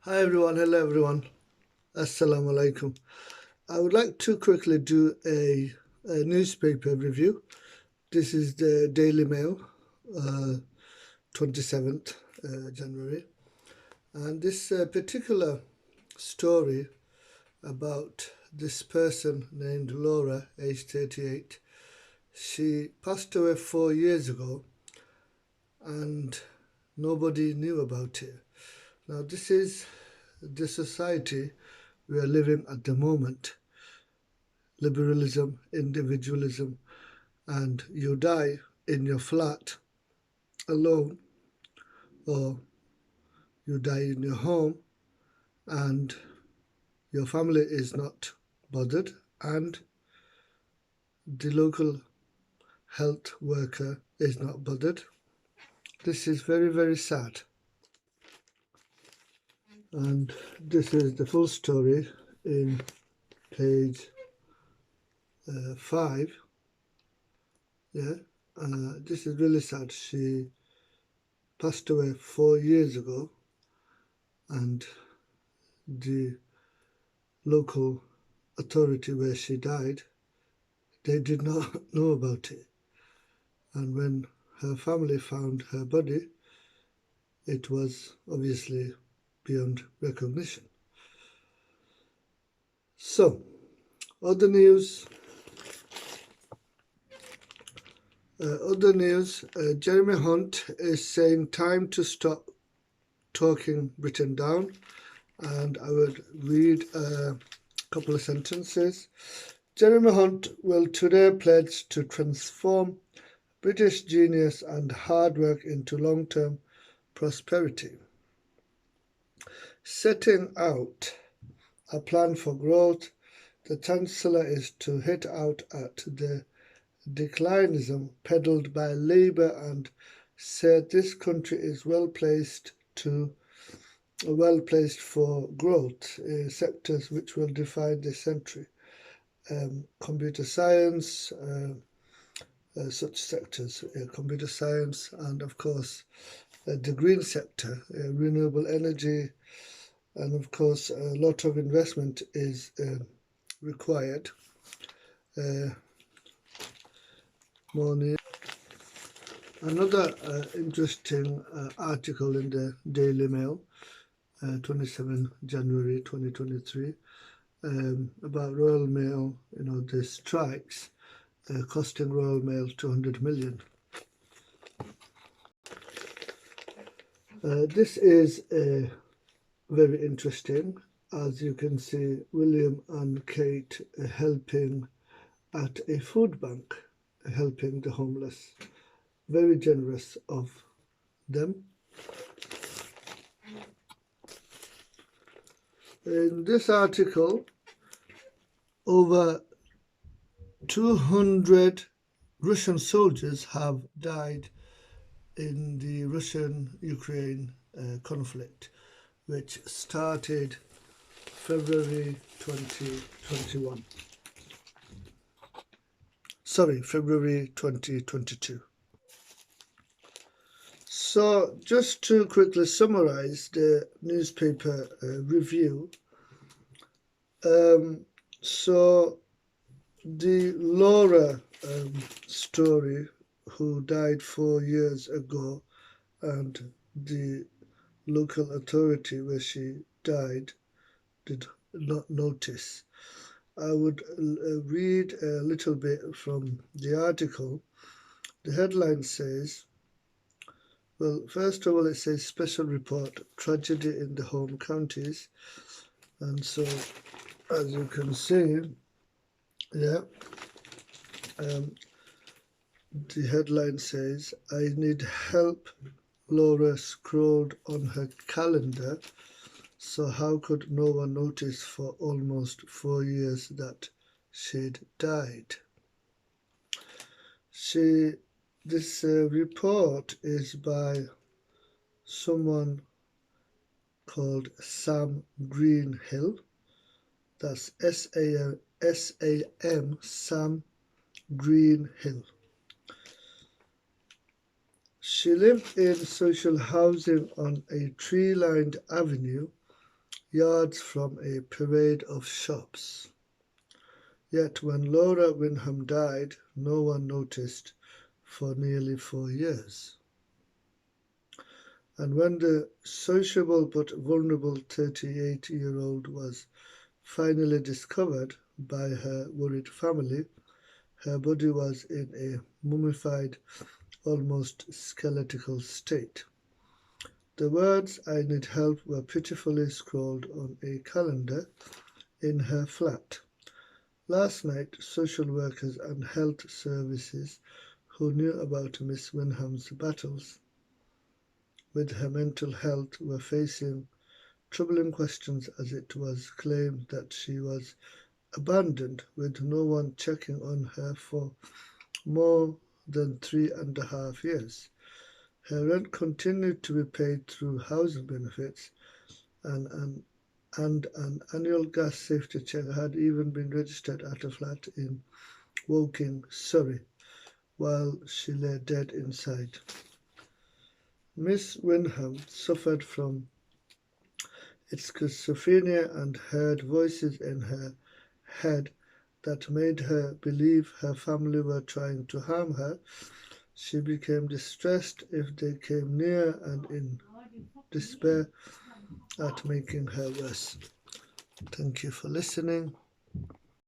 Hi everyone, hello everyone, Assalamu alaikum. I would like to quickly do a newspaper review. This is the Daily Mail, 27th January, and this particular story about this person named Laura, aged 38. She passed away 4 years ago and nobody knew about it. Now, this is the society we are living at the moment: liberalism, individualism, and you die in your flat alone, or you die in your home and your family is not bothered, and the local health worker is not bothered. This is very, very sad. And this is the full story in page 5. Yeah, this is really sad. She passed away 4 years ago, and the local authority where she died, they did not know about it. And when her family found her body, it was obviously beyond recognition. So, other news. Jeremy Hunt is saying time to stop talking Britain down. And I would read a couple of sentences. Jeremy Hunt will today pledge to transform British genius and hard work into long-term prosperity, setting out a plan for growth. The Chancellor is to hit out at the declinism peddled by Labour and said this country is well placed for growth, sectors which will define this century. Computer science, such sectors, computer science, and of course the green sector, renewable energy, and of course a lot of investment is required. More news. Another interesting article in the Daily Mail, 27 January 2023, about Royal Mail, the strikes costing Royal Mail 200 million. This is very interesting. As you can see, William and Kate helping at a food bank, helping the homeless. Very generous of them. In this article, over 200 Russian soldiers have died in the Russian-Ukraine conflict, which started February 2021. Sorry, February 2022. So just to quickly summarize the newspaper review, so the Laura story, who died 4 years ago, and the local authority where she died did not notice. I would read a little bit from the article. The headline says, well, first of all, it says special report, tragedy in the home counties. And so, as you can see, yeah, the headline says, I need help. Laura scrolled on her calendar. So how could no one notice for almost 4 years that she'd died? This report is by someone called Sam Greenhill. That's S-A-M, Sam Greenhill. She lived in social housing on a tree-lined avenue yards from a parade of shops. Yet when Laura Wyndham died, no one noticed for nearly 4 years. And when the sociable but vulnerable 38-year-old was finally discovered by her worried family, her body was in a mummified, almost skeletal state. The words "I need help" were pitifully scrawled on a calendar in her flat. Last night, social workers and health services who knew about Miss Wyndham's battles with her mental health were facing troubling questions as it was claimed that she was abandoned with no one checking on her for more than 3.5 years. Her rent continued to be paid through housing benefits, and an annual gas safety check had even been registered at a flat in Woking, Surrey, while she lay dead inside. Miss Wyndham suffered from schizophrenia and heard voices in her head that made her believe her family were trying to harm her. She became distressed if they came near and in despair at making her worse. Thank you for listening.